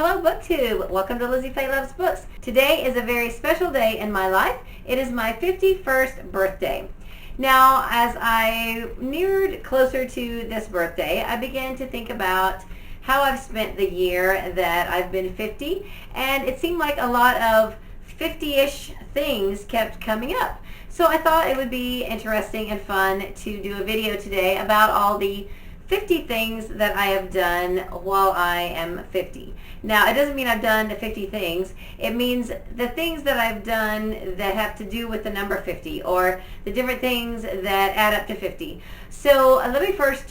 Hello BookTube! Welcome to Lizzie Faye Loves Books. Today is a very special day in my life. It is my 51st birthday. Now, as I neared closer to this birthday, I began to think about how I've spent the year that I've been 50, and it seemed like a lot of 50-ish things kept coming up. So I thought it would be interesting and fun to do a video today about all the 50 things that I have done while I am 50. Now, it doesn't mean I've done 50 things. It means the things that I've done that have to do with the number 50, or the different things that add up to 50. So let me first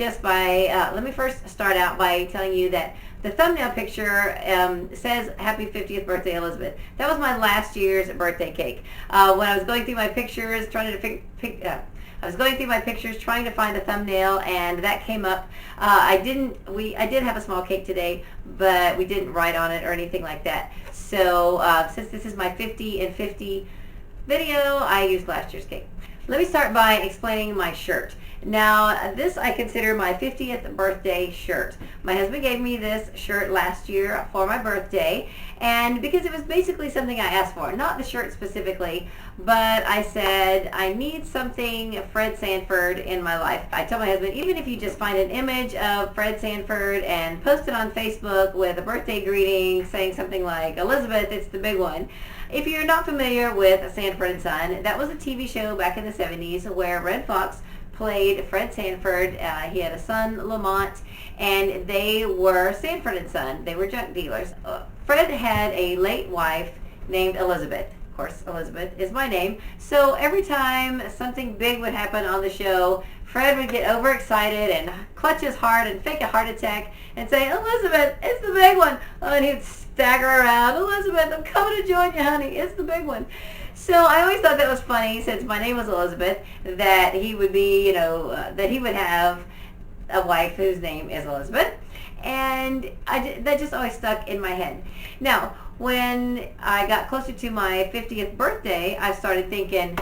start out by telling you that the thumbnail picture says Happy 50th Birthday, Elizabeth. That was my last year's birthday cake. When I was going through my pictures, trying to find a thumbnail, and that came up. I did have a small cake today, but we didn't write on it or anything like that. So since this is my 50 and 50 video, I used last year's cake. Let me start by explaining my shirt. Now, this I consider my 50th birthday shirt. My husband gave me this shirt last year for my birthday, and because it was basically something I asked for, not the shirt specifically, but I said, I need something Fred Sanford in my life. I told my husband, even if you just find an image of Fred Sanford and post it on Facebook with a birthday greeting saying something like, Elizabeth, it's the big one. If you're not familiar with Sanford and Son, that was a TV show back in the 70s where Redd Foxx played Fred Sanford. He had a son, Lamont, and they were Sanford and Son. They were junk dealers. Fred had a late wife named Elizabeth. Of course, Elizabeth is my name. So every time something big would happen on the show, Fred would get overexcited and clutch his heart and fake a heart attack and say, Elizabeth, it's the big one. And he'd stagger around, Elizabeth, I'm coming to join you, honey. It's the big one. So I always thought that was funny, since my name was Elizabeth, that he would be, that he would have a wife whose name is Elizabeth. And that just always stuck in my head. Now, when I got closer to my 50th birthday, I started thinking,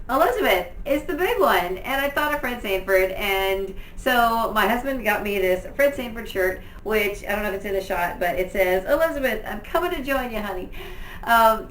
Elizabeth is the big one. And I thought of Fred Sanford. And so my husband got me this Fred Sanford shirt, which, I don't know if it's in the shot, but it says, Elizabeth, I'm coming to join you, honey.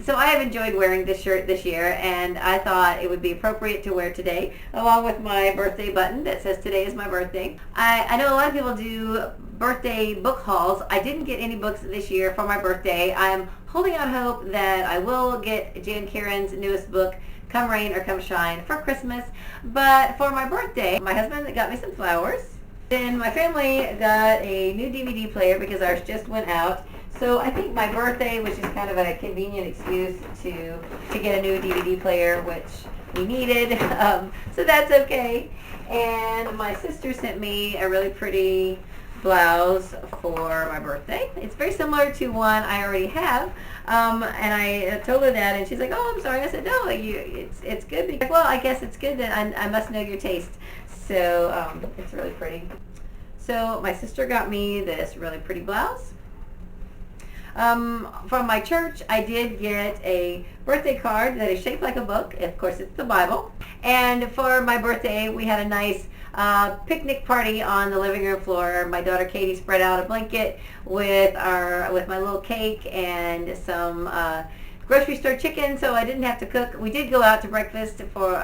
So I have enjoyed wearing this shirt this year, and I thought it would be appropriate to wear today, along with my birthday button that says today is my birthday. I know a lot of people do birthday book hauls. I didn't get any books this year for my birthday. I'm holding out hope that I will get Jan Karen's newest book, Come Rain or Come Shine, for Christmas. But for my birthday, my husband got me some flowers. Then my family got a new DVD player because ours just went out. So I think my birthday was just kind of a convenient excuse to get a new DVD player, which we needed. So that's okay. And my sister sent me a really pretty blouse for my birthday. It's very similar to one I already have. And I told her that, and she's like, oh, I'm sorry. I said, no, it's good. Because, well, I guess it's good that I must know your taste. So it's really pretty. So my sister got me this really pretty blouse. From my church, I did get a birthday card that is shaped like a book. Of course, it's the Bible. And for my birthday, we had a nice picnic party on the living room floor. My daughter Katie spread out a blanket with my little cake and some grocery store chicken, so I didn't have to cook. We did go out to breakfast for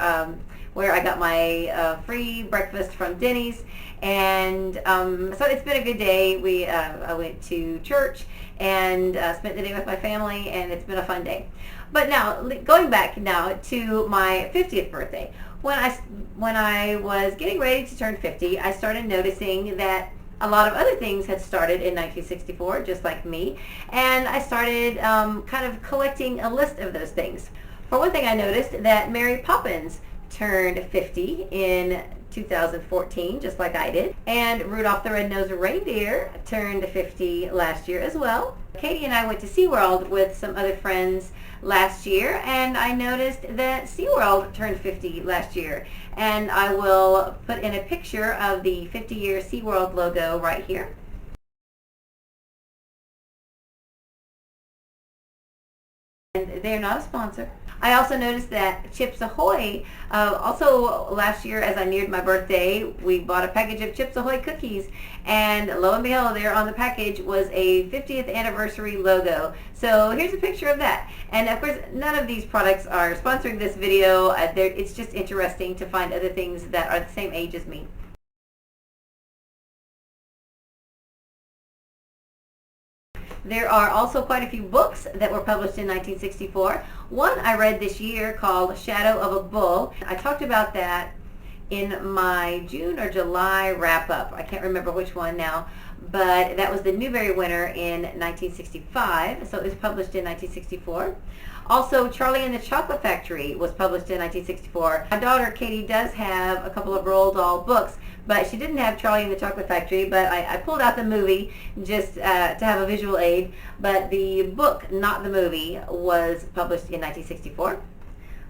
where I got my free breakfast from Denny's, and so it's been a good day. I went to church and spent the day with my family, and it's been a fun day. But now, going back now to my 50th birthday, when I was getting ready to turn 50, I started noticing that a lot of other things had started in 1964, just like me, and I started kind of collecting a list of those things. For one thing, I noticed that Mary Poppins turned 50 in 2014, just like I did. And Rudolph the Red-Nosed Reindeer turned 50 last year as well. Katie and I went to SeaWorld with some other friends last year, and I noticed that SeaWorld turned 50 last year. And I will put in a picture of the 50-year SeaWorld logo right here. And they're not a sponsor. I also noticed that Chips Ahoy, also last year as I neared my birthday, we bought a package of Chips Ahoy cookies, and lo and behold, there on the package was a 50th anniversary logo. So here's a picture of that. And of course, none of these products are sponsoring this video. It's just interesting to find other things that are the same age as me. There are also quite a few books that were published in 1964. One I read this year called Shadow of a Bull. I talked about that in my June or July wrap-up. I can't remember which one now, but that was the Newbery winner in 1965, so it was published in 1964. Also, Charlie and the Chocolate Factory was published in 1964. My daughter, Katie, does have a couple of Roald Dahl books, but she didn't have Charlie and the Chocolate Factory, but I pulled out the movie just to have a visual aid. But the book, not the movie, was published in 1964.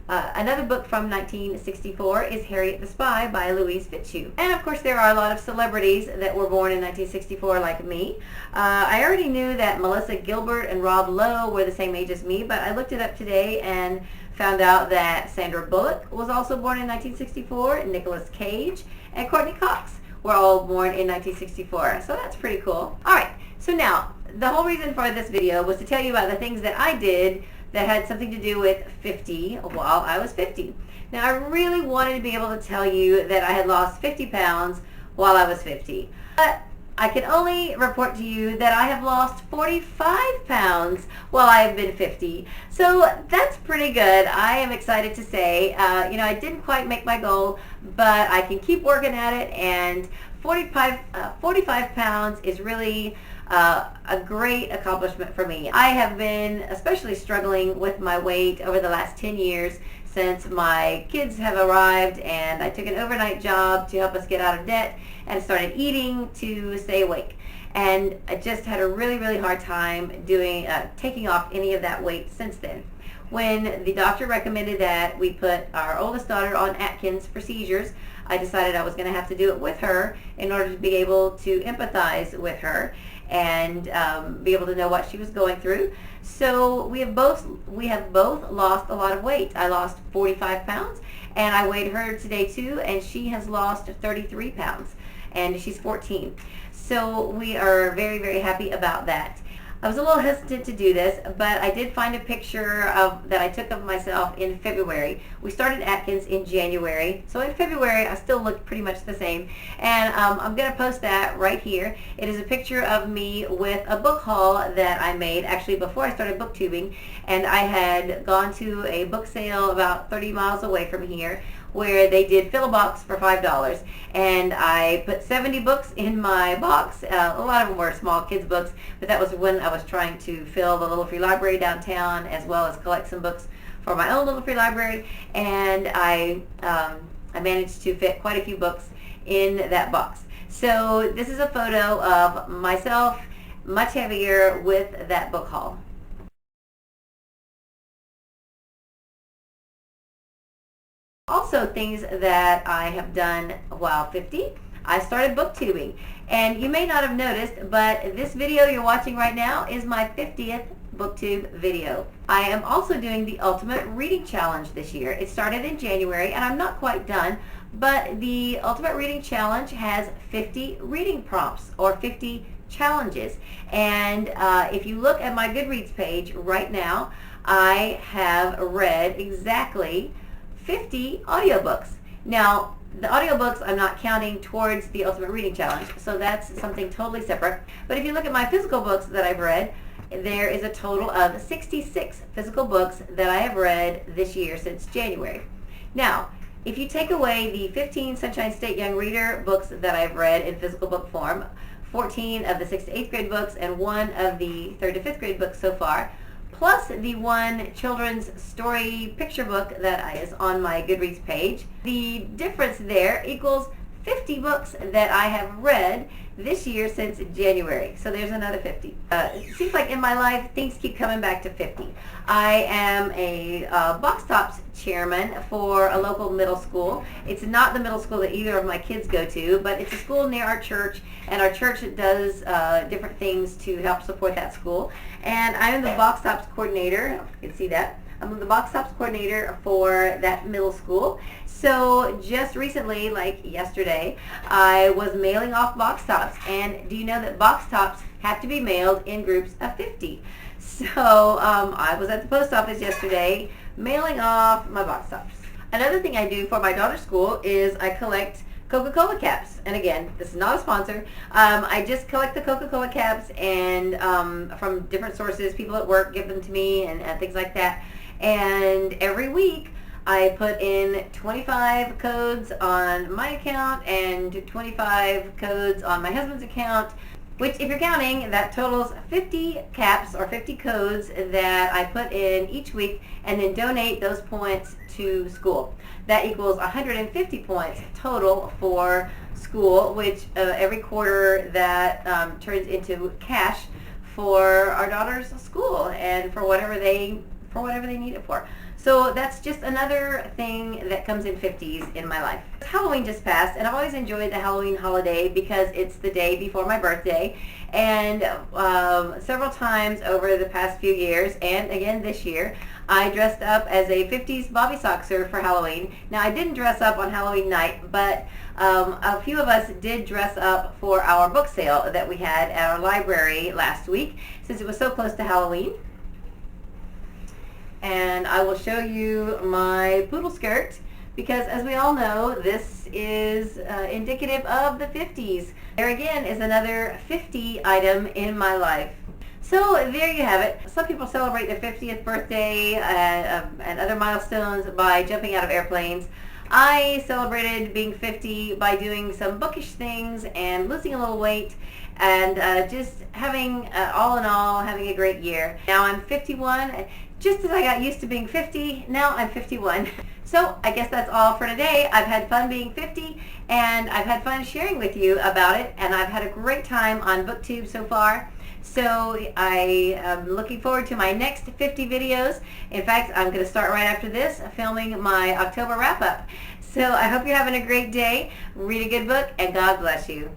Another book from 1964 is Harriet the Spy by Louise Fitzhugh. And of course there are a lot of celebrities that were born in 1964 like me. I already knew that Melissa Gilbert and Rob Lowe were the same age as me, but I looked it up today and found out that Sandra Bullock was also born in 1964, Nicolas Cage, and Courtney Cox were all born in 1964. So that's pretty cool. Alright, so now the whole reason for this video was to tell you about the things that I did that had something to do with 50 while I was 50. Now I really wanted to be able to tell you that I had lost 50 pounds while I was 50. But I can only report to you that I have lost 45 pounds while I have been 50. So that's pretty good. I am excited to say, I didn't quite make my goal, but I can keep working at it, and 45 pounds is really a great accomplishment for me. I have been especially struggling with my weight over the last 10 years since my kids have arrived, and I took an overnight job to help us get out of debt and started eating to stay awake. And I just had a really, really hard time taking off any of that weight since then. When the doctor recommended that we put our oldest daughter on Atkins for seizures, I decided I was going to have to do it with her in order to be able to empathize with her and be able to know what she was going through. So we have both lost a lot of weight. I lost 45 pounds, and I weighed her today too, and she has lost 33 pounds, and she's 14. So we are very, very happy about that. I was a little hesitant to do this, but I did find a picture that I took of myself in February. We started Atkins in January, so in February I still looked pretty much the same, and I'm going to post that right here. It is a picture of me with a book haul that I made actually before I started booktubing, and I had gone to a book sale about 30 miles away from here where they did fill a box for $5, and I put 70 books in my box. A lot of them were small kids books, but that was when I was trying to fill the Little Free Library downtown as well as collect some books for my own Little Free Library, and I managed to fit quite a few books in that box. So this is a photo of myself much heavier with that book haul. Also, things that I have done while 50, I started booktubing. And you may not have noticed, but this video you're watching right now is my 50th booktube video. I am also doing the Ultimate Reading Challenge this year. It started in January, and I'm not quite done, but the Ultimate Reading Challenge has 50 reading prompts, or 50 challenges. And if you look at my Goodreads page right now, I have read exactly 50 audiobooks. Now, the audiobooks I'm not counting towards the Ultimate Reading Challenge, so that's something totally separate. But if you look at my physical books that I've read, there is a total of 66 physical books that I have read this year since January. Now, if you take away the 15 Sunshine State Young Reader books that I've read in physical book form, 14 of the 6th to 8th grade books, and 1 of the 3rd to 5th grade books so far, plus the 1 children's story picture book that is on my Goodreads page, the difference there equals 50 books that I have read this year since January. So there's another 50. It seems like in my life things keep coming back to 50. I am a Box Tops chairman for a local middle school. It's not the middle school that either of my kids go to, but it's a school near our church, and our church does different things to help support that school. And I am the Box Tops coordinator. You can see that. I'm the box tops coordinator for that middle school. So just recently, like yesterday, I was mailing off box tops. And do you know that box tops have to be mailed in groups of 50? So I was at the post office yesterday mailing off my box tops. Another thing I do for my daughter's school is I collect Coca-Cola caps. And again, this is not a sponsor. I just collect the Coca-Cola caps and from different sources. People at work give them to me and things like that. And every week I put in 25 codes on my account and 25 codes on my husband's account, which, if you're counting, that totals 50 caps or 50 codes that I put in each week and then donate those points to school. That equals 150 points total for school, which every quarter that turns into cash for our daughter's school and for whatever they need it for. So that's just another thing that comes in 50s in my life. Halloween just passed, and I've always enjoyed the Halloween holiday because it's the day before my birthday. And several times over the past few years, and again this year, I dressed up as a 50s Bobby Soxer for Halloween. Now, I didn't dress up on Halloween night, but a few of us did dress up for our book sale that we had at our library last week, since it was so close to Halloween. And I will show you my poodle skirt because, as we all know, this is indicative of the 50s. There again is another 50 item in my life. So there you have it. Some people celebrate their 50th birthday and other milestones by jumping out of airplanes. I celebrated being 50 by doing some bookish things and losing a little weight and just having, all in all, having a great year. Now I'm 51. Just as I got used to being 50, now I'm 51. So I guess that's all for today. I've had fun being 50, and I've had fun sharing with you about it, and I've had a great time on BookTube so far. So I am looking forward to my next 50 videos. In fact, I'm going to start right after this, filming my October wrap-up. So I hope you're having a great day. Read a good book, and God bless you.